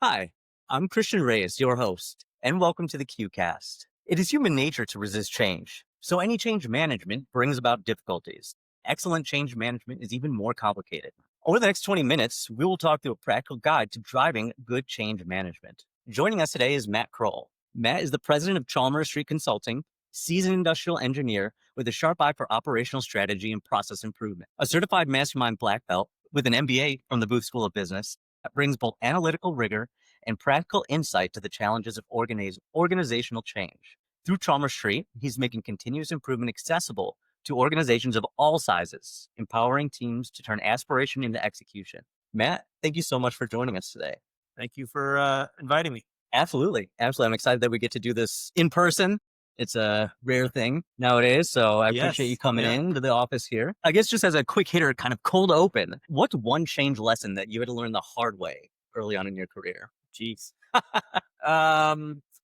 Hi, I'm Christian Reyes, your host, and welcome to the QCast. It is human nature to resist change, so any change management brings about difficulties. Excellent change management is even more complicated. Over the next 20 minutes, we will talk through a practical guide to driving good change management. Joining us today is Matt Kroll. Matt is the president of Chalmers Street Consulting, seasoned industrial engineer with a sharp eye for operational strategy and process improvement, a certified mastermind black belt with an MBA from the Booth School of Business that brings both analytical rigor and practical insight to the challenges of organizational change. Through Chalmers Street, he's making continuous improvement accessible to organizations of all sizes, empowering teams to turn aspiration into execution. Matt, thank you so much for joining us today. Thank you for inviting me. Absolutely. Absolutely. I'm excited that we get to do this in person. It's a rare thing nowadays, so I appreciate you coming into the office here. I guess just as a quick hitter, kind of cold open, what's one change lesson that you had to learn the hard way early on in your career? Jeez.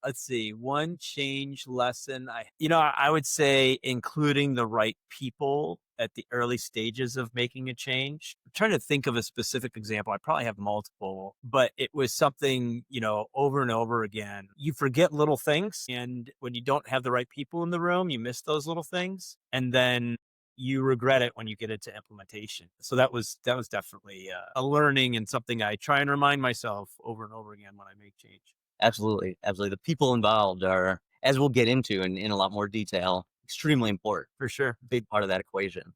Let's see. One change lesson. I would say including the right people at the early stages of making a change. I'm trying to think of a specific example. I probably have multiple, but it was something, over and over again. You forget little things. And when you don't have the right people in the room, you miss those little things. And then you regret it when you get into implementation. So that was definitely a learning and something I try and remind myself over and over again when I make change. Absolutely. Absolutely. The people involved are, as we'll get into in a lot more detail, extremely important. For sure. Big part of that equation.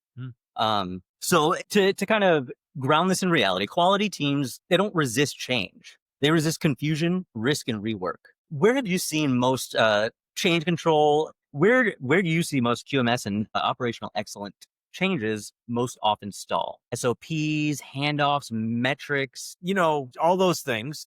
Mm. So to kind of ground this in reality, quality teams, they don't resist change. They resist confusion, risk, and rework. Where have you seen most change control? Where do you see most QMS and operational excellence changes most often stall? SOPs, handoffs, metrics? All those things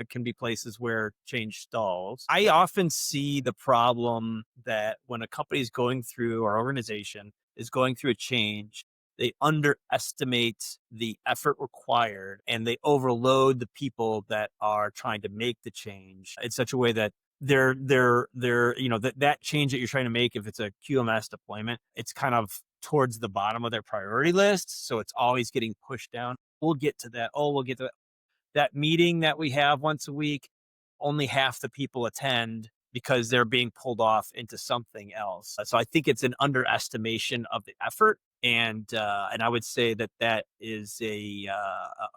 can be places where change stalls. I often see the problem that when a company is going through, or organization is going through a change, they underestimate the effort required and they overload the people that are trying to make the change in such a way that that change that you're trying to make, if it's a QMS deployment, it's kind of towards the bottom of their priority list. So it's always getting pushed down. We'll get to that. We'll get to that. That meeting that we have once a week, only half the people attend because they're being pulled off into something else. So I think it's an underestimation of the effort. And I would say that is a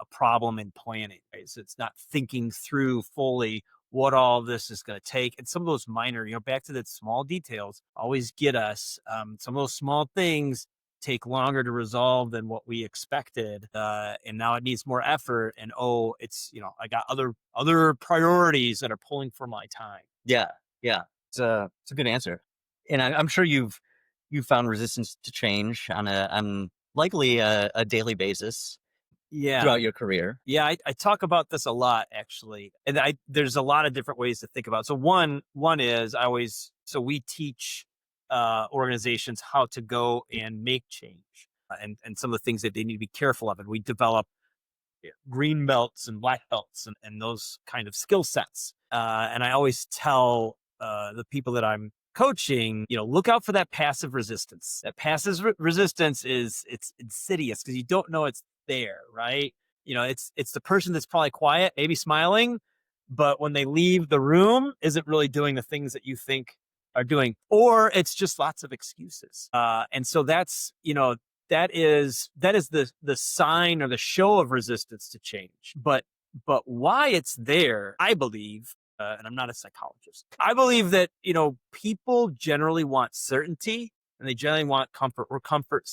problem in planning. Right? So it's not thinking through fully what all this is going to take. And some of those minor, back to the small details always get us. Some of those small things take longer to resolve than what we expected. And now it needs more effort. And I got other priorities that are pulling for my time. Yeah. It's a good answer. And I'm sure you've found resistance to change on likely a daily basis. Throughout your career. Yeah, I talk about this a lot, actually. And there's a lot of different ways to think about it. So one is we teach organizations how to go and make change and some of the things that they need to be careful of. And we develop green belts and black belts and those kind of skill sets. And I always tell the people that I'm coaching, look out for that passive resistance. That passive resistance it's insidious because you don't know it's there, right? It's the person that's probably quiet, maybe smiling, but when they leave the room, isn't really doing the things that you think are doing, or it's just lots of excuses. And so that's, that is the sign or the show of resistance to change. But why it's there, I believe, and I'm not a psychologist, I believe that, people generally want certainty and they generally want comfort. We're comfort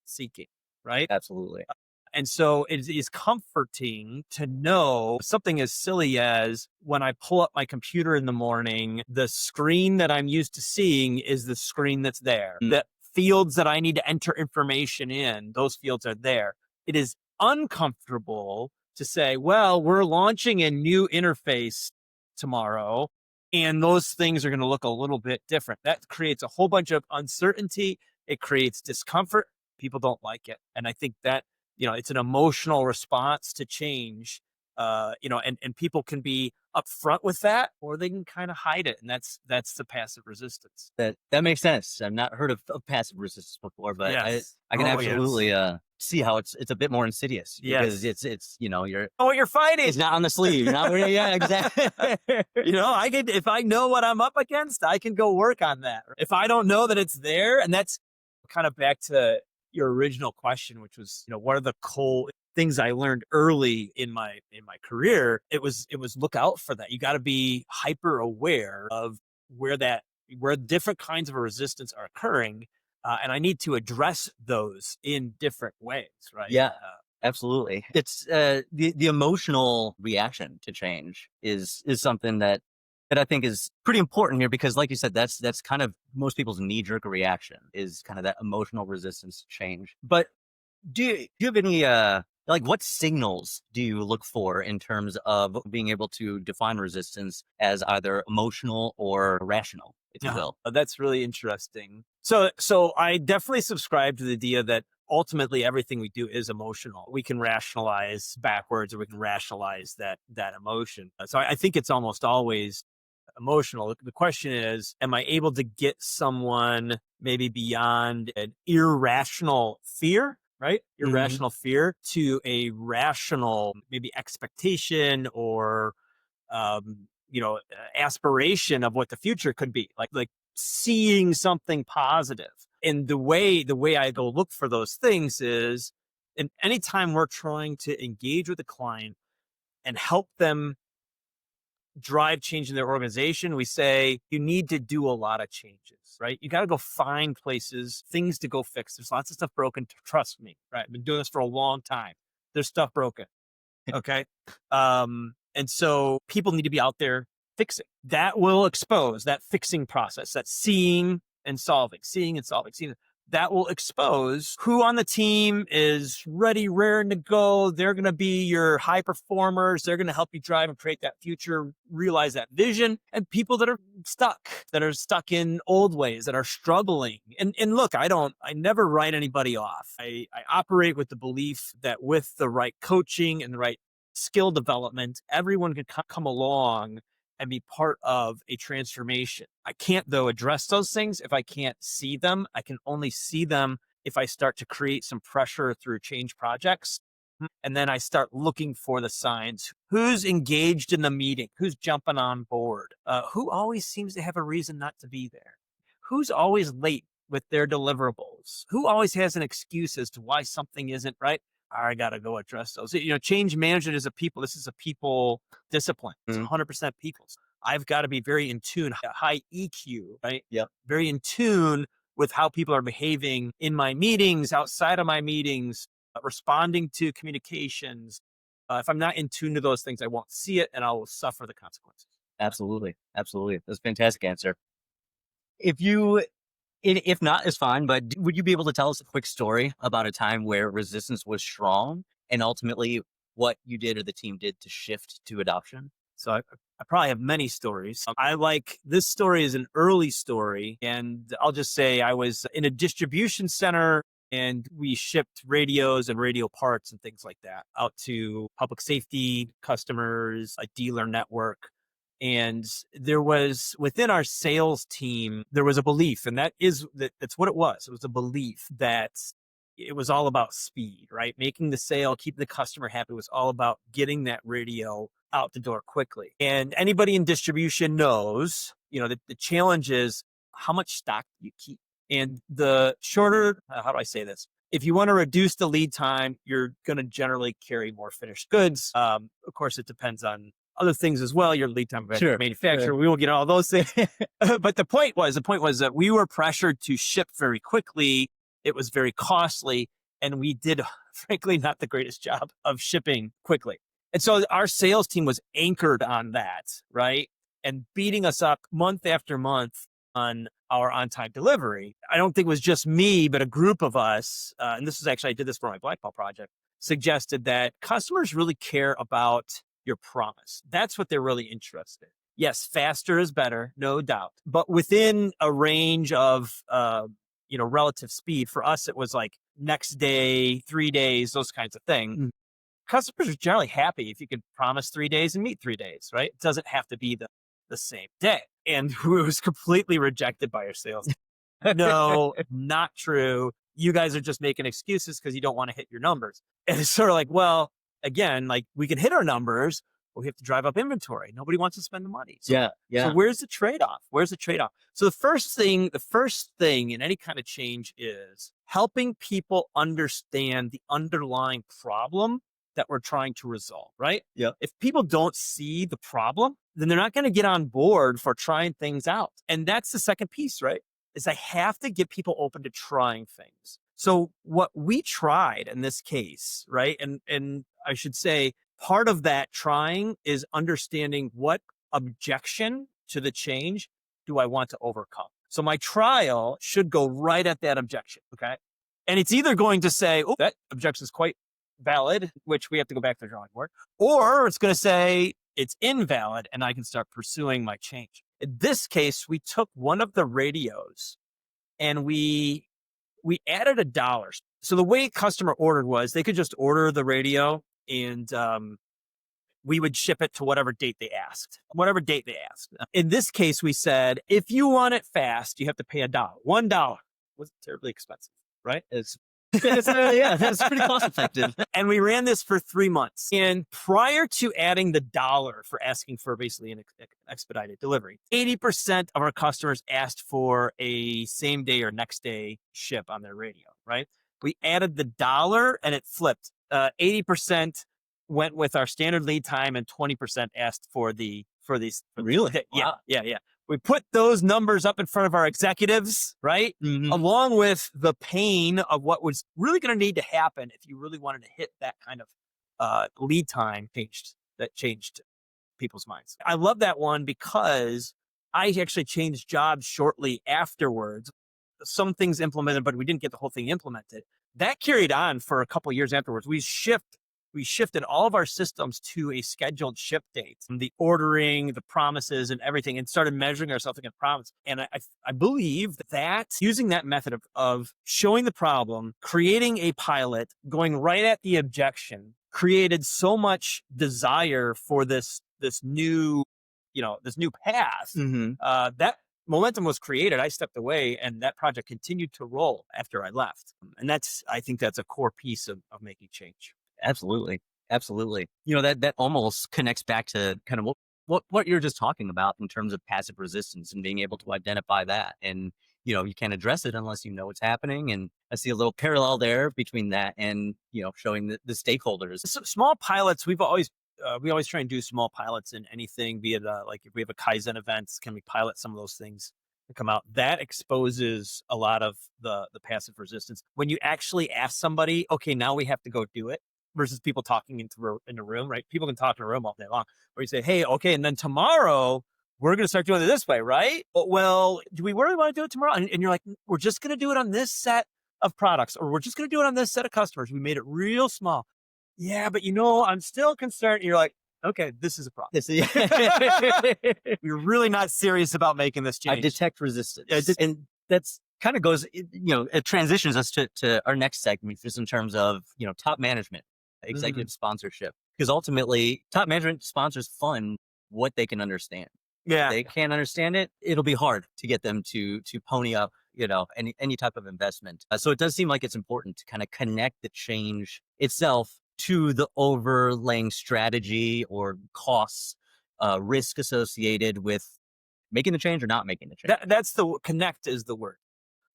seeking, right? Absolutely. And so it is comforting to know something as silly as when I pull up my computer in the morning, the screen that I'm used to seeing is the screen that's there. The fields that I need to enter information in, those fields are there. It is uncomfortable to say, well, we're launching a new interface tomorrow, and those things are going to look a little bit different. That creates a whole bunch of uncertainty. It creates discomfort. People don't like it. And I think that it's an emotional response to change, and people can be upfront with that, or they can kind of hide it. And that's the passive resistance. That makes sense. I've not heard of passive resistance before, but Yes. I can absolutely see how it's a bit more insidious because Yes. it's you're Oh, what you're fighting. it's not on the sleeve. You're not yeah, exactly. If I know what I'm up against, I can go work on that. If I don't know that it's there, and that's kind of back to your original question, which was, what are the core things I learned early in my career? It was look out for that. You got to be hyper aware of where different kinds of resistance are occurring. And I need to address those in different ways, right? Yeah, absolutely. It's the emotional reaction to change is something that I think is pretty important here because, like you said, that's kind of most people's knee-jerk reaction is kind of that emotional resistance to change. But do you have any like what signals do you look for in terms of being able to define resistance as either emotional or rational, if you will? That's really interesting. So I definitely subscribe to the idea that ultimately everything we do is emotional. We can rationalize backwards, or we can rationalize that emotion. So I think it's almost always emotional. The question is, am I able to get someone maybe beyond an irrational fear, right? Irrational fear to a rational, maybe expectation or, aspiration of what the future could be, like seeing something positive. And the way I go look for those things is, and anytime we're trying to engage with a client and help them drive change in their organization, we say you need to do a lot of changes, right? You got to go find places, things to go fix. There's lots of stuff broken. Trust me, right? I've been doing this for a long time. There's stuff broken. Okay. And so people need to be out there fixing. That will expose that fixing process, that seeing and solving. That will expose who on the team is ready, raring to go. They're going to be your high performers. They're going to help you drive and create that future, realize that vision. And people that are stuck in old ways, that are struggling. And look, I never write anybody off. I operate with the belief that with the right coaching and the right skill development, everyone can come along and be part of a transformation. I can't, though, address those things if I can't see them. I can only see them if I start to create some pressure through change projects. And then I start looking for the signs. Who's engaged in the meeting? Who's jumping on board? Who always seems to have a reason not to be there? Who's always late with their deliverables? Who always has an excuse as to why something isn't right? I got to go address those. Change management is this is a people discipline. It's 100% people. I've got to be very in tune, high EQ, right? Yeah. Very in tune with how people are behaving in my meetings, outside of my meetings, responding to communications. If I'm not in tune to those things, I won't see it and I will suffer the consequences. Absolutely. Absolutely. That's a fantastic answer. If not, it's fine, but would you be able to tell us a quick story about a time where resistance was strong and ultimately what you did or the team did to shift to adoption? So I probably have many stories. This story is an early story, and I'll just say I was in a distribution center and we shipped radios and radio parts and things like that out to public safety customers, a dealer network. And there was, within our sales team, there was a belief, and that's what it was. It was a belief that it was all about speed, right? Making the sale, keeping the customer happy was all about getting that radio out the door quickly. And anybody in distribution knows, that the challenge is how much stock you keep. And the shorter, how do I say this? If you want to reduce the lead time, you're going to generally carry more finished goods. Of course, it depends on other things as well, your lead time of manufacturer. Sure. We won't get all those things. But the point was that we were pressured to ship very quickly. It was very costly. And we did, frankly, not the greatest job of shipping quickly. And so our sales team was anchored on that, right? And beating us up month after month on our on-time delivery. I don't think it was just me, but a group of us, and this was actually, I did this for my Blackball project, suggested that customers really care about your promise. That's what they're really interested in. Yes, faster is better, no doubt. But within a range of, relative speed, for us, it was like next day, 3 days, those kinds of things. Customers are generally happy if you can promise 3 days and meet 3 days, right? It doesn't have to be the same day. And it was completely rejected by our sales. No, not true. you guys are just making excuses because you don't want to hit your numbers. And it's sort of like, well, again, like we can hit our numbers, but we have to drive up inventory. Nobody wants to spend the money. So, so where's the trade-off? Where's the trade-off? So the first thing in any kind of change is helping people understand the underlying problem that we're trying to resolve, right? Yeah. If people don't see the problem, then they're not going to get on board for trying things out. And that's the second piece, right? Is I have to get people open to trying things. So what we tried in this case, right? And I should say part of that trying is understanding what objection to the change do I want to overcome. So my trial should go right at that objection, okay? And it's either going to say, oh, that objection is quite valid, which we have to go back to the drawing board, or it's going to say it's invalid and I can start pursuing my change. In this case, we took one of the radios and we added $1. So the way customer ordered was they could just order the radio and we would ship it to whatever date they asked. In this case, we said, if you want it fast, you have to pay $1. $1 wasn't terribly expensive, right? Yeah, that's pretty cost effective. And we ran this for 3 months. And prior to adding the $1 for asking for basically an expedited delivery, 80% of our customers asked for a same day or next day ship on their radio, right? We added the $1 and it flipped. 80% went with our standard lead time and 20% asked for these. Really? Yeah, Wow. yeah. We put those numbers up in front of our executives, right? Mhm. Along with the pain of what was really going to need to happen if you really wanted to hit that kind of lead time that changed people's minds. I love that one because I actually changed jobs shortly afterwards. Some things implemented, but we didn't get the whole thing implemented. That carried on for a couple of years afterwards. We shifted all of our systems to a scheduled ship date, the ordering, the promises and everything, and started measuring ourselves against promise. And I believe that using that method of showing the problem, creating a pilot, going right at the objection, created so much desire for this new path. That momentum was created. I stepped away and that project continued to roll after I left. And I think that's a core piece of making change. Absolutely. That almost connects back to kind of what you're just talking about in terms of passive resistance and being able to identify that. And, you can't address it unless you know what's happening. And I see a little parallel there between that and, showing the stakeholders. So small pilots, we always try and do small pilots in anything, be it like if we have a Kaizen event, can we pilot some of those things to come out? That exposes a lot of the passive resistance. When you actually ask somebody, okay, now we have to go do it, versus people talking in a room, right? People can talk in a room all day long, where you say, hey, okay, and then tomorrow we're going to start doing it this way, right? Well, do we really want to do it tomorrow? And you're like, we're just going to do it on this set of products, or we're just going to do it on this set of customers. We made it real small. Yeah, but I'm still concerned. You're like, okay, this is a problem. We're really not serious about making this change. I detect resistance. And that's kind of goes, it transitions us to our next segment, just in terms of, top management, executive sponsorship. Because ultimately, top management sponsors fund what they can understand. Yeah. If they can't understand it, it'll be hard to get them to pony up, any type of investment. So it does seem like it's important to kind of connect the change itself to the overlaying strategy or costs, risk associated with making the change or not making the change. That's connect is the word.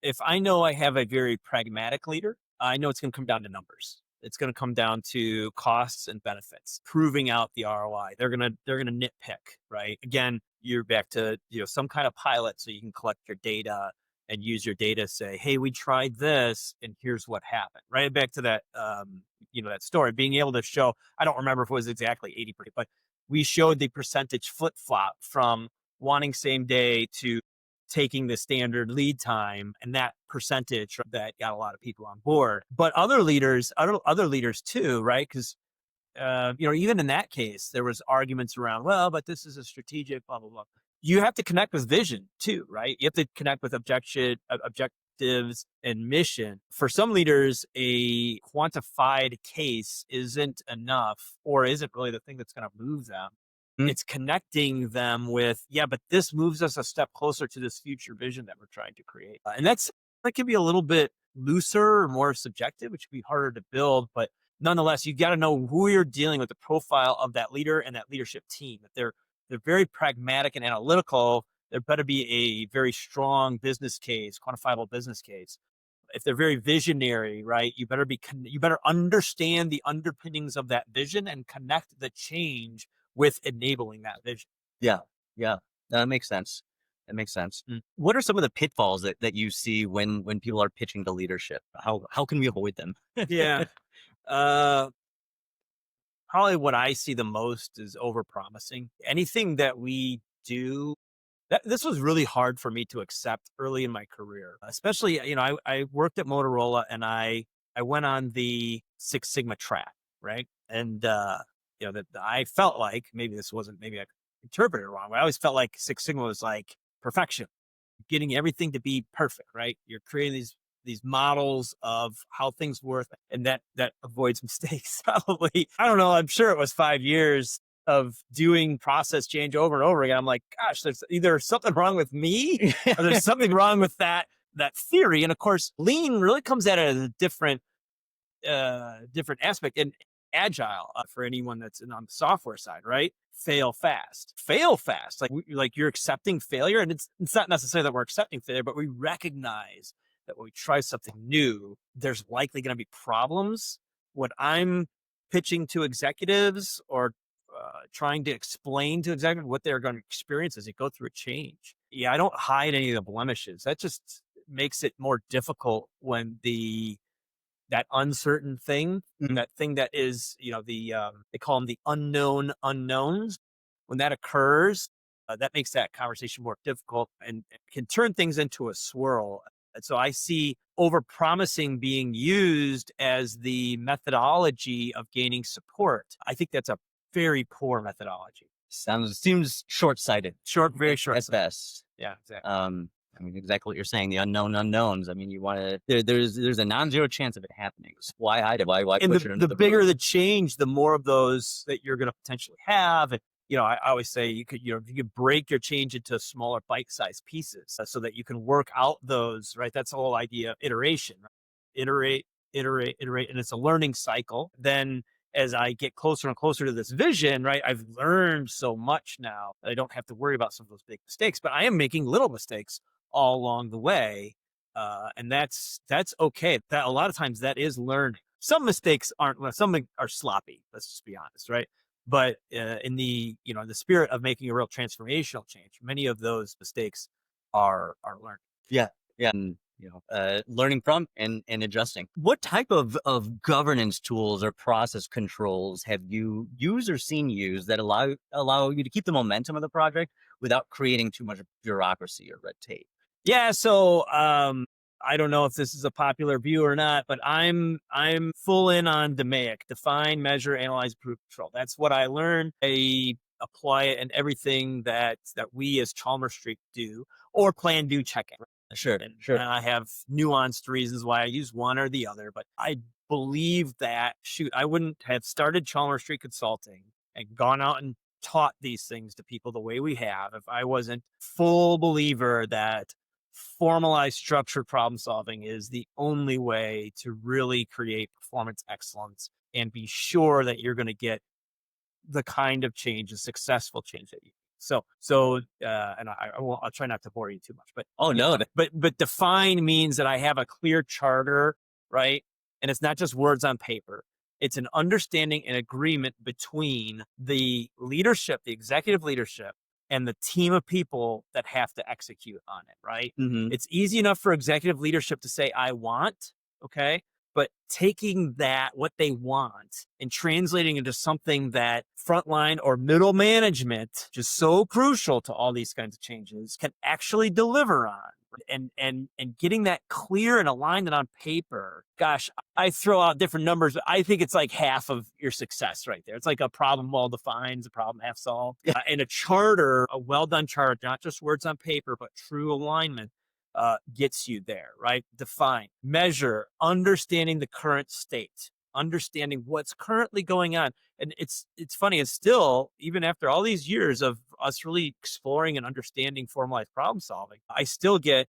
If I know I have a very pragmatic leader, I know it's going to come down to numbers. It's going to come down to costs and benefits, proving out the ROI. They're going to nitpick, right? Again, you're back to, some kind of pilot so you can collect your data and use your data to say, hey, we tried this and here's what happened. Right back to that, that story, being able to show, I don't remember if it was exactly 80%, but we showed the percentage flip-flop from wanting same day to taking the standard lead time, and that percentage that got a lot of people on board. But other leaders too, right? Because even in that case, there was arguments around, well, but this is a strategic, blah, blah, blah. You have to connect with vision too, right? You have to connect with objectives and mission. For some leaders, a quantified case isn't enough, or isn't really the thing that's going to move them. It's connecting them with, but this moves us a step closer to this future vision that we're trying to create. And that can be a little bit looser or more subjective, which would be harder to build. But nonetheless, you got to know who you're dealing with, the profile of that leader and that leadership team. If they're very pragmatic and analytical, there better be a very strong business case, quantifiable business case. If they're very visionary, right, you better understand the underpinnings of that vision and connect the change with enabling that vision. Yeah. Yeah. No, that makes sense. That makes sense. Mm. What are some of the pitfalls that you see when people are pitching to leadership? How can we avoid them? Yeah. Probably what I see the most is overpromising. Anything that we do, this was really hard for me to accept early in my career, especially, I worked at Motorola and I went on the Six Sigma track, right? And, that I felt like maybe I interpreted it wrong, but I always felt like Six Sigma was like perfection, getting everything to be perfect, right? You're creating these models of how things work, and that avoids mistakes. Probably, I don't know. I'm sure it was 5 years of doing process change over and over again. I'm like, gosh, there's either something wrong with me or there's something wrong with that theory. And of course, lean really comes at it as a different aspect. And agile, for anyone that's on the software side, right? Fail fast. Like you're accepting failure, and it's not necessarily that we're accepting failure, but we recognize that when we try something new, there's likely going to be problems. What I'm pitching to executives or trying to explain to executives what they're going to experience as they go through a change. Yeah, I don't hide any of the blemishes. That just makes it more difficult when that uncertain thing, that thing that is, they call them the unknown unknowns. When that occurs, that makes that conversation more difficult and can turn things into a swirl. And so I see overpromising being used as the methodology of gaining support. I think that's a very poor methodology. Seems short-sighted. Very short at best. Yeah, exactly. I mean, exactly what you're saying, the unknown unknowns. I mean, you want to, there's a non-zero chance of it happening. So why hide it? Why and push it into the bigger the change, the more of those that you're going to potentially have. And, I always say you could break your change into smaller bite-sized pieces so that you can work out those, right? That's the whole idea of iteration, right? Iterate, and it's a learning cycle. Then as I get closer and closer to this vision, right, I've learned so much now that I don't have to worry about some of those big mistakes, but I am making little mistakes all along the way. And that's okay. That a lot of times that is learned. Some mistakes some are sloppy. Let's just be honest. Right. But, in the spirit of making a real transformational change, many of those mistakes are learned. Yeah. Yeah. And, learning from and adjusting. What type of governance tools or process controls have you used or seen used that allow you to keep the momentum of the project without creating too much bureaucracy or red tape? Yeah. So, I don't know if this is a popular view or not, but I'm full in on DMAIC: define, measure, analyze, improve, control. That's what I learned. I apply it in everything that we as Chalmers Street do, or plan, do, check it. Sure. And I have nuanced reasons why I use one or the other, but I believe that, I wouldn't have started Chalmers Street Consulting and gone out and taught these things to people the way we have if I wasn't full believer that formalized structured problem solving is the only way to really create performance excellence and be sure that you're going to get the kind of change, a successful change that you need. And I'll try not to bore you too much, but no, but define means that I have a clear charter, right? And it's not just words on paper. It's an understanding and agreement between the leadership, the executive leadership, and the team of people that have to execute on it, right? Mm-hmm. It's easy enough for executive leadership to say, I want, okay? But taking what they want and translating into something that frontline or middle management, which is so crucial to all these kinds of changes, can actually deliver on. And getting that clear and aligned and on paper. Gosh, I throw out different numbers, but I think it's like half of your success right there. It's like a problem well defined, a problem half solved. Yeah. And a charter, a well done charter, not just words on paper, but true alignment, gets you there, right? Define, measure, understanding the current state, understanding what's currently going on. And it's funny, it's still, even after all these years of us really exploring and understanding formalized problem solving, I still get,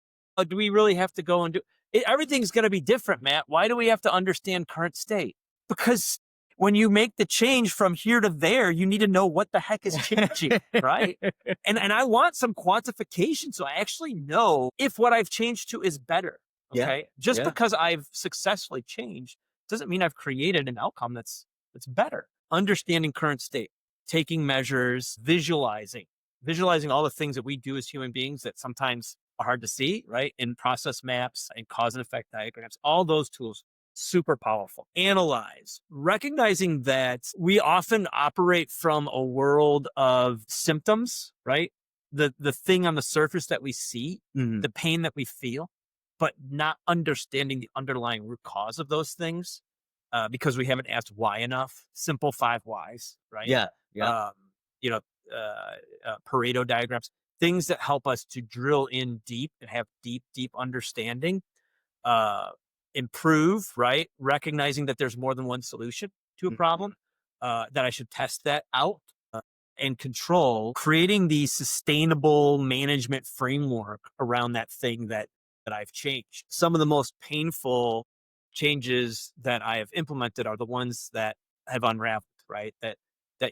do we really have to go and do? Everything's going to be different, Matt. Why do we have to understand current state? Because when you make the change from here to there, you need to know what the heck is changing, right? And I want some quantification so I actually know if what I've changed to is better. Okay. Just because I've successfully changed doesn't mean I've created an outcome that's better. Understanding current state, taking measures, visualizing all the things that we do as human beings that sometimes are hard to see, right? In process maps and cause and effect diagrams, all those tools, super powerful. Analyze, recognizing that we often operate from a world of symptoms, right? The thing on the surface that we see, the pain that we feel, but not understanding the underlying root cause of those things because we haven't asked why enough. Simple 5 whys, right? Pareto diagrams, things that help us to drill in deep and have deep understanding. Improve, right? Recognizing that there's more than one solution to a problem, that I should test that out. And control, creating the sustainable management framework around that thing that I've changed. Some of the most painful changes that I have implemented are the ones that have unraveled, right? That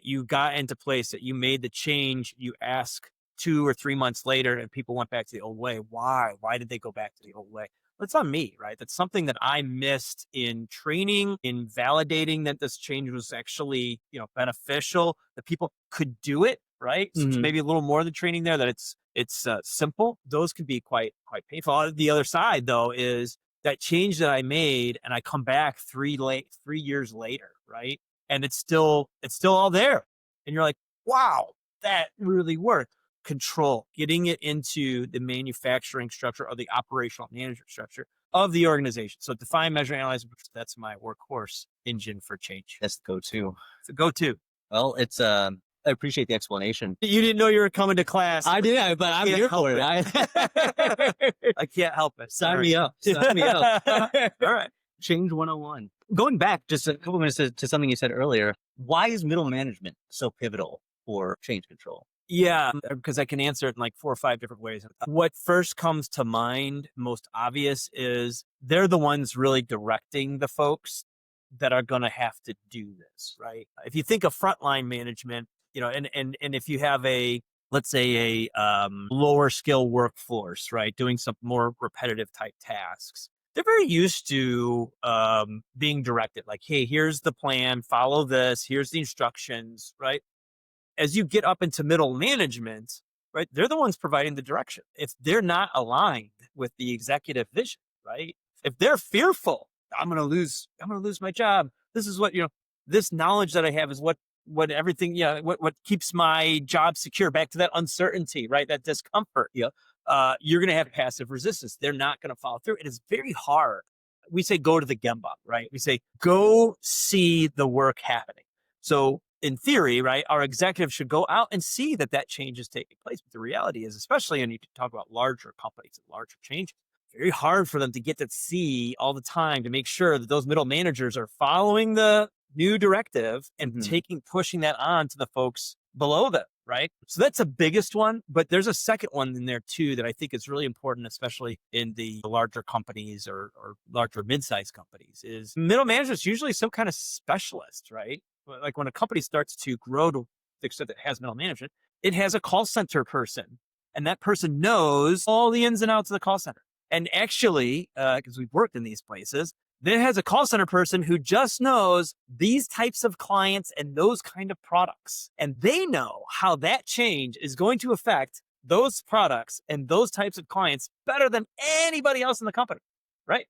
you got into place, that you made the change, you ask 2 or 3 months later and people went back to the old way. Why? Why did they go back to the old way? Well, it's on me, right? That's something that I missed in training, in validating that this change was actually, beneficial, that people could do it, right? So maybe a little more than training there, that it's simple. Those can be quite painful. The other side, though, is that change that I made, and I come back 3 years later, right? And it's still all there, and you're like, wow, that really worked. Control, getting it into the manufacturing structure or the operational management structure of the organization. So define, measure, analyze. That's my workhorse engine for change. That's the go-to. It's a go-to. Well, it's I appreciate the explanation. You didn't know you were coming to class. I did, but I'm here for it. I can't help it. Sign me up. Sign me up. All right. Change 101. Going back just a couple minutes to something you said earlier, why is middle management so pivotal for change control? Yeah, because I can answer it in like 4 or 5 different ways. What first comes to mind, most obvious, is they're the ones really directing the folks that are going to have to do this, right? If you think of frontline management, and if you have let's say a lower skill workforce, right, doing some more repetitive type tasks, they're very used to being directed. Like, hey, here's the plan, follow this, here's the instructions, right? As you get up into middle management, right, they're the ones providing the direction. If they're not aligned with the executive vision, right, if they're fearful, I'm going to lose my job. This is what, this knowledge that I have is what everything, what keeps my job secure, back to that uncertainty, right? That discomfort. You're going to have passive resistance. They're not going to follow through. It is very hard. We say, go to the Gemba, right? We say, go see the work happening. So in theory, right, our executives should go out and see that change is taking place. But the reality is, especially when you talk about larger companies and larger changes, very hard for them to get to see all the time to make sure that those middle managers are following the new directive and pushing that on to the folks below them, right? So that's the biggest one. But there's a second one in there too that I think is really important, especially in the larger companies or larger mid-sized companies, is middle managers usually some kind of specialist, right? Like when a company starts to grow to the extent that it has middle management, it has a call center person, and that person knows all the ins and outs of the call center. And actually, because we've worked in these places, then it has a call center person who just knows these types of clients and those kind of products. And they know how that change is going to affect those products and those types of clients better than anybody else in the company, right?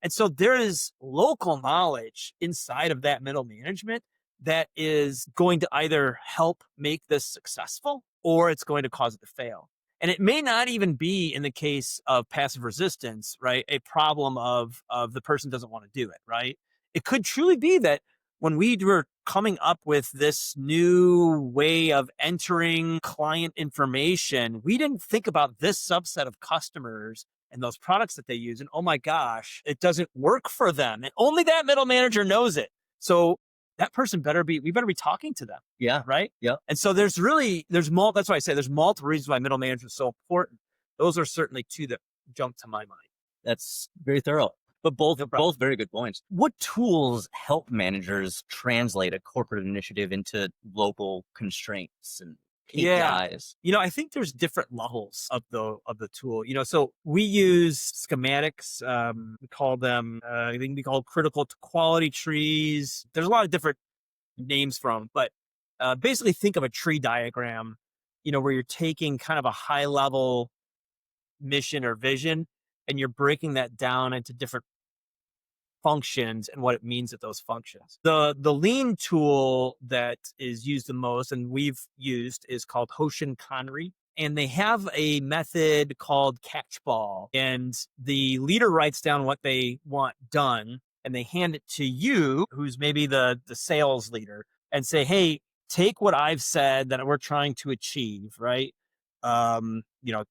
And so there is local knowledge inside of that middle management that is going to either help make this successful or it's going to cause it to fail. And it may not even be, in the case of passive resistance, right, a problem of the person doesn't want to do it, right? It could truly be that when we were coming up with this new way of entering client information, we didn't think about this subset of customers and those products that they use. And oh my gosh, it doesn't work for them. And only that middle manager knows it. So that person we better be talking to them. Yeah. Right. Yeah. And so that's why I say there's multiple reasons why middle management is so important. Those are certainly 2 that jump to my mind. That's very thorough, but both No problem. both very good points. What tools help managers translate a corporate initiative into local constraints and Yeah. KPIs? I think there's different levels of the tool. So we use schematics. We call them, I think we call critical to quality trees. There's a lot of different names from, but basically think of a tree diagram, where you're taking kind of a high level mission or vision and you're breaking that down into different functions and what it means at those functions. The lean tool that is used the most and we've used is called Hoshin Conry. And they have a method called catchball. And the leader writes down what they want done and they hand it to you, who's maybe the sales leader, and say, hey, take what I've said that we're trying to achieve, right? Um, you know,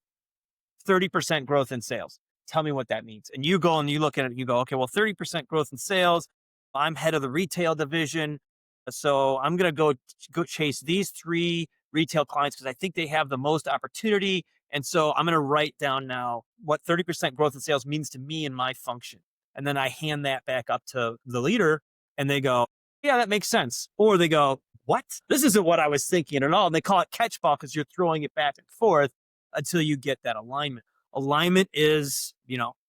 30% growth in sales. Tell me what that means. And you go and you look at it and you go, okay, well, 30% growth in sales. I'm head of the retail division. So I'm going to go chase these 3 retail clients because I think they have the most opportunity. And so I'm going to write down now what 30% growth in sales means to me in my function. And then I hand that back up to the leader and they go, yeah, that makes sense. Or they go, what? This isn't what I was thinking at all. And they call it catchball because you're throwing it back and forth until you get that alignment. Alignment is,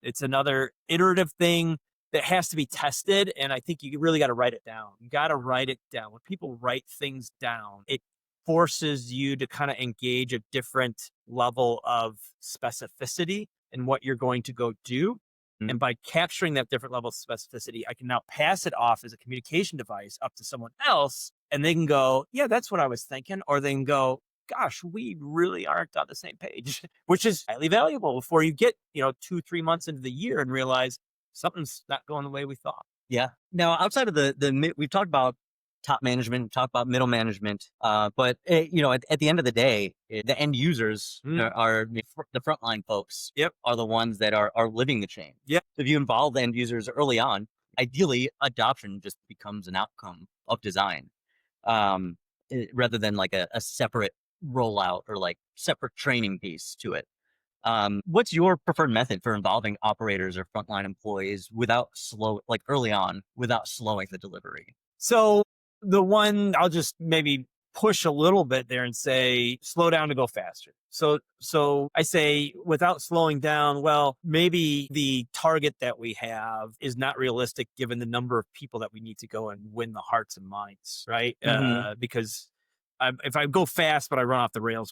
it's another iterative thing that has to be tested. And I think you really got to write it down. You got to write it down. When people write things down, it forces you to kind of engage a different level of specificity in what you're going to go do. And by capturing that different level of specificity, I can now pass it off as a communication device up to someone else. And they can go, yeah, that's what I was thinking. Or they can go, gosh, we really aren't on the same page, which is highly valuable before you get, 2-3 months into the year and realize something's not going the way we thought. Yeah. Now, outside of we've talked about top management, talked about middle management, but at the end of the day, the end users are the frontline folks. Yep. Are the ones that are living the change. Yep. So if you involve the end users early on, ideally adoption just becomes an outcome of design, rather than like a separate rollout or like separate training piece to it. What's your preferred method for involving operators or frontline employees early on, without slowing the delivery? So the one I'll just maybe push a little bit there and say, slow down to go faster. So I say without slowing down, well, maybe the target that we have is not realistic given the number of people that we need to go and win the hearts and minds, right? Because if I go fast, but I run off the rails,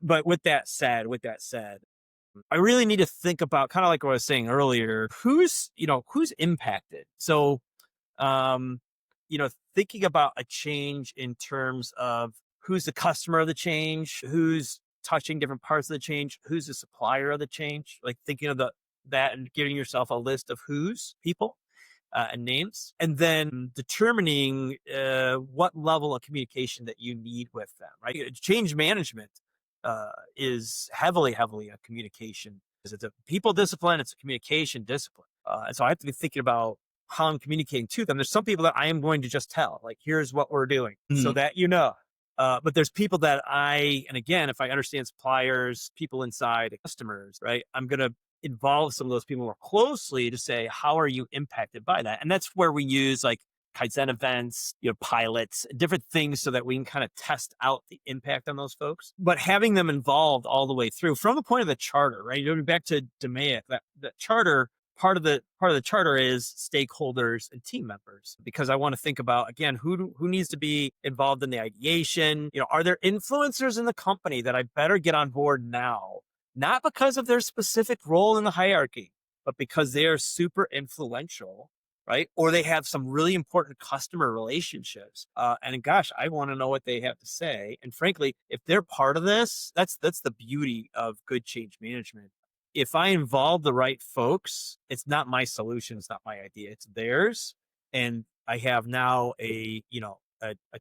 but with that said, I really need to think about kind of like what I was saying earlier, who's impacted. So, thinking about a change in terms of who's the customer of the change, who's touching different parts of the change, who's the supplier of the change, like thinking of that and giving yourself a list of who's people. And names, and then determining what level of communication that you need with them, right? Change management is heavily a communication. It's a people discipline, it's a communication discipline. And so I have to be thinking about how I'm communicating to them. There's some people that I am going to just tell, like, here's what we're doing so that but there's people that and again, if I understand suppliers, people inside, customers, right, I'm going to involve some of those people more closely to say, how are you impacted by that? And that's where we use like Kaizen events, pilots, different things so that we can kind of test out the impact on those folks. But having them involved all the way through from the point of the charter, right? Going back to DMAIC, that charter, part of the charter is stakeholders and team members, because I want to think about, again, who needs to be involved in the ideation. Are there influencers in the company that I better get on board now? Not because of their specific role in the hierarchy, but because they are super influential, right? Or they have some really important customer relationships. And gosh, I want to know what they have to say. And frankly, if they're part of this, that's the beauty of good change management. If I involve the right folks, it's not my solution, it's not my idea, it's theirs. And I have now a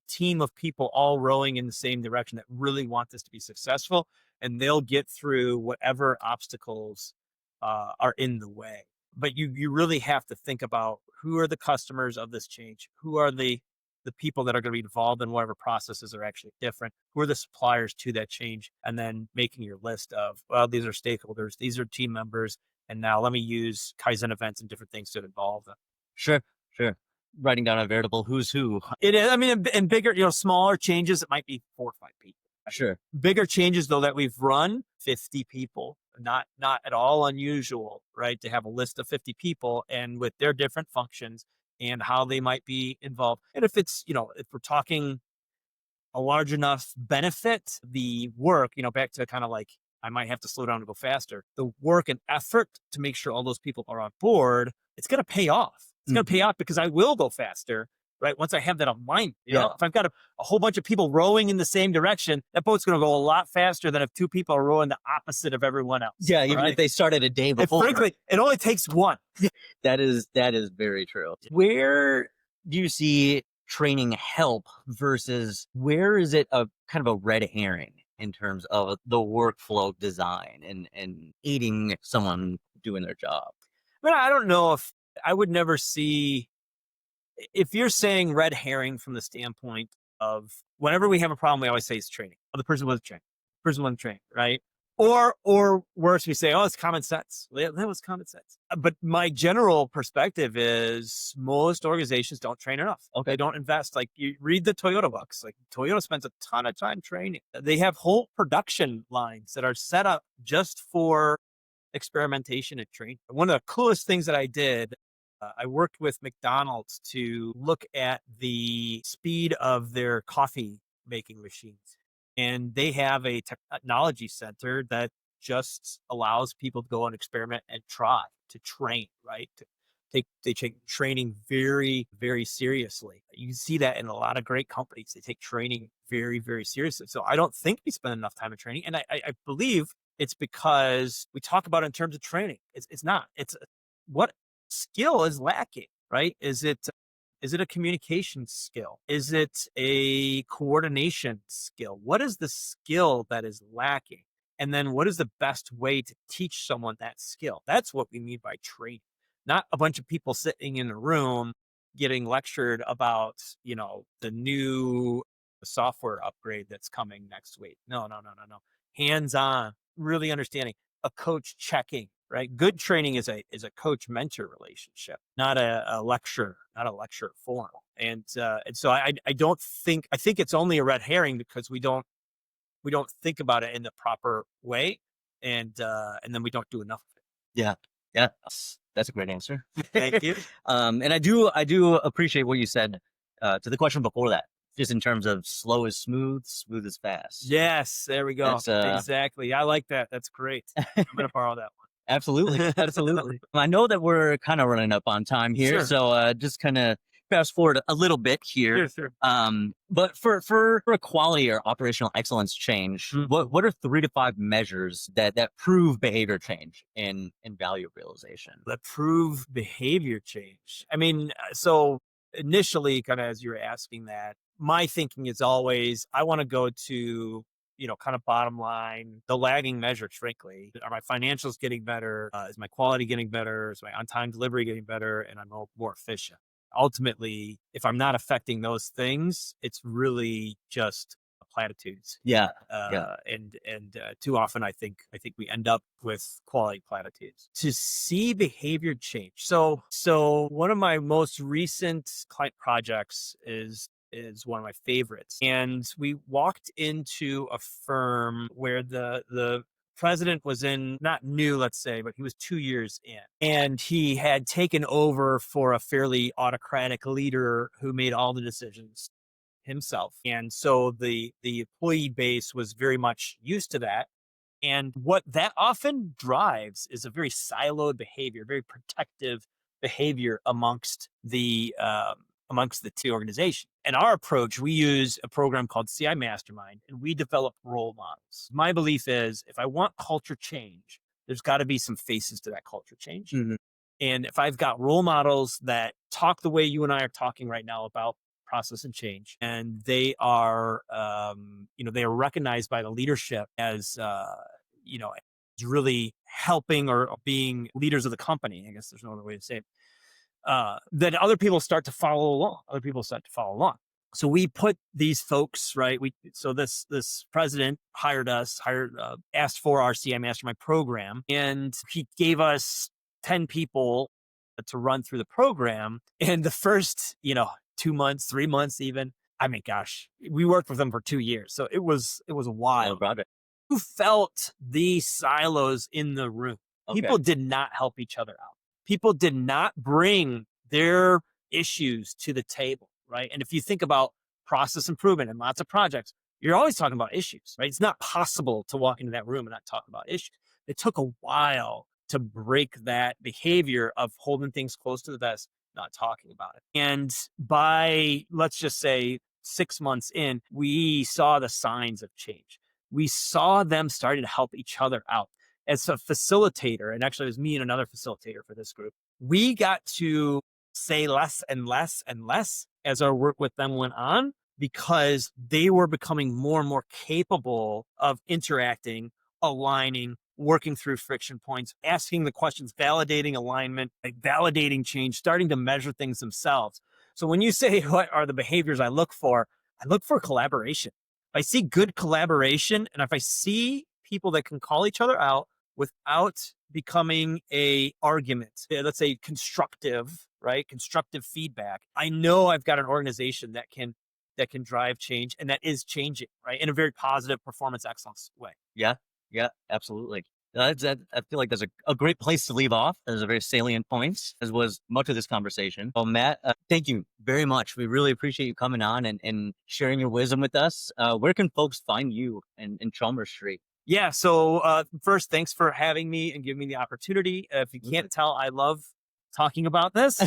team of people all rowing in the same direction that really want this to be successful, and they'll get through whatever obstacles are in the way. But you really have to think about who are the customers of this change, who are the people that are going to be involved in whatever processes are actually different, who are the suppliers to that change, and then making your list of, well, these are stakeholders, these are team members, And now let me use Kaizen events and different things to involve them. Sure, sure. Writing down a veritable who's who. It is, I mean, and bigger, smaller changes, it might be 4 or 5 people. Sure. Bigger changes though that we've run, 50 people, not at all unusual, right? To have a list of 50 people and with their different functions and how they might be involved. And if it's, if we're talking a large enough benefit, the work, back to kind of like, I might have to slow down to go faster. The work and effort to make sure all those people are on board, it's going to pay off. It's going to pay off because I will go faster, right? Once I have that on mind, if I've got a whole bunch of people rowing in the same direction, that boat's going to go a lot faster than if 2 people are rowing the opposite of everyone else. Yeah. Even if they started a day before. And frankly, it only takes one. That is very true. Where do you see training help versus where is it a kind of a red herring in terms of the workflow design and aiding someone doing their job? But I don't know if I would never see, if you're saying red herring from the standpoint of whenever we have a problem, we always say it's training. Oh, the person wasn't trained, right? Or worse, we say, oh, it's common sense. That was common sense. But my general perspective is most organizations don't train enough. Okay. They don't invest. Like you read the Toyota books, like Toyota spends a ton of time training. They have whole production lines that are set up just for experimentation and training. One of the coolest things that I did, I worked with McDonald's to look at the speed of their coffee making machines. And they have a technology center that just allows people to go and experiment and try to train, right? They take training very, very seriously. You can see that in a lot of great companies. They take training very, very seriously. So I don't think we spend enough time in training. And I believe it's because we talk about it in terms of training. It's not. It's what skill is lacking, right? Is it a communication skill? Is it a coordination skill? What is the skill that is lacking? And then what is the best way to teach someone that skill? That's what we mean by training, not a bunch of people sitting in a room getting lectured about, the new software upgrade that's coming next week. No. Hands-on, really understanding, a coach checking, right? Good training is a coach mentor relationship, not a lecture forum. And so I think it's only a red herring because we don't think about it in the proper way. And then we don't do enough of it. Yeah. That's a great answer. Thank you. And I do appreciate what you said to the question before that, just in terms of slow is smooth, smooth is fast. Yes, there we go. Exactly. I like that. That's great. I'm going to borrow that one. Absolutely. I know that we're kind of running up on time here, Sure. so just kind of fast forward a little bit here. Sure. But for a quality or operational excellence change, what are 3 to 5 measures that prove behavior change in value realization? That prove behavior change. I mean, so initially, kind of as you were asking that, my thinking is always, I want to go to, kind of bottom line, the lagging measures, frankly. Are my financials getting better? Is my quality getting better? Is my on-time delivery getting better? And I'm more efficient. Ultimately, if I'm not affecting those things, it's really just platitudes. Yeah. And too often, I think we end up with quality platitudes. To see behavior change. So one of my most recent client projects is one of my favorites. And we walked into a firm where the president was not new, let's say, but he was 2 years in. And he had taken over for a fairly autocratic leader who made all the decisions himself. And so the employee base was very much used to that. And what that often drives is a very siloed behavior, very protective behavior amongst the organization. And our approach, we use a program called CI Mastermind, and we develop role models. My belief is if I want culture change, there's got to be some faces to that culture change. Mm-hmm. And if I've got role models that talk the way you and I are talking right now about process and change, and they are, they are recognized by the leadership as, really helping or being leaders of the company. I guess there's no other way to say it. Then other people start to follow along. So we put these folks, right? So this president asked for our CI Mastermind program, and he gave us 10 people to run through the program. And the first, 2 months, 3 months, even. I mean, gosh, we worked with them for 2 years, so it was wild. Project. Who felt these silos in the room? Okay. People did not help each other out. People did not bring their issues to the table, right? And if you think about process improvement and lots of projects, you're always talking about issues, right? It's not possible to walk into that room and not talk about issues. It took a while to break that behavior of holding things close to the vest, not talking about it. And by, let's just say, 6 months in, we saw the signs of change. We saw them starting to help each other out. As a facilitator, and actually it was me and another facilitator for this group, we got to say less and less and less as our work with them went on, because they were becoming more and more capable of interacting, aligning, working through friction points, asking the questions, validating alignment, like validating change, starting to measure things themselves. So when you say, what are the behaviors I look for collaboration. If I see good collaboration, and if I see people that can call each other out without becoming a argument, let's say constructive, right? Constructive feedback. I know I've got an organization that can drive change, and that is changing, right? In a very positive performance excellence way. Yeah, absolutely. I feel like that's a great place to leave off. There's a very salient points, as was much of this conversation. Well, Matt, thank you very much. We really appreciate you coming on and sharing your wisdom with us. Where can folks find you in Chalmers Street? Yeah. So first, thanks for having me and giving me the opportunity. If you can't tell, I love talking about this.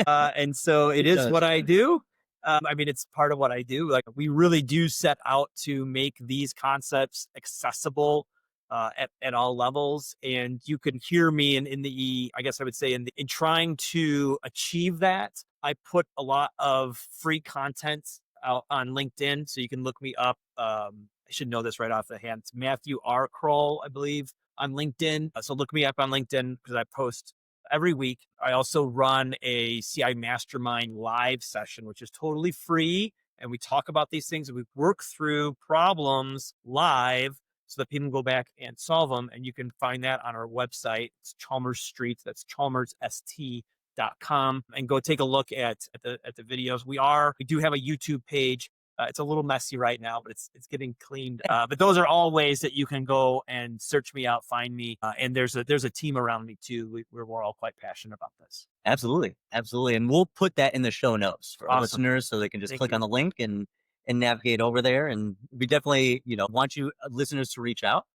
And so it is what I do. I mean, it's part of what I do. Like, we really do set out to make these concepts accessible at all levels. And you can hear me in the, I guess I would say, in trying to achieve that. I put a lot of free content out on LinkedIn. So you can look me up. I should know this right off the hand. It's Matthew R. Kroll, I believe, on LinkedIn. So look me up on LinkedIn, because I post every week. I also run a CI Mastermind live session, which is totally free. And we talk about these things, and we work through problems live so that people can go back and solve them. And you can find that on our website. It's Chalmers Street. That's chalmersst.com, and go take a look at the videos. We do have a YouTube page. It's a little messy right now, but it's getting cleaned. But those are all ways that you can go and search me out, find me. And there's a team around me too. We're all quite passionate about this. Absolutely. And we'll put that in the show notes for our listeners, so they can just click on the link and navigate over there. And we definitely, want you listeners to reach out.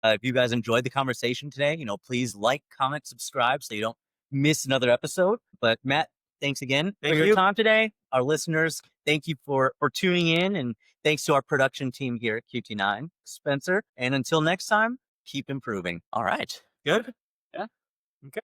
If you guys enjoyed the conversation today, please like, comment, subscribe, so you don't miss another episode. But Matt, thanks again for your time today. Our listeners, thank you for tuning in, and thanks to our production team here at QT9, Spencer. And until next time, keep improving. All right. Good. Yeah. Okay.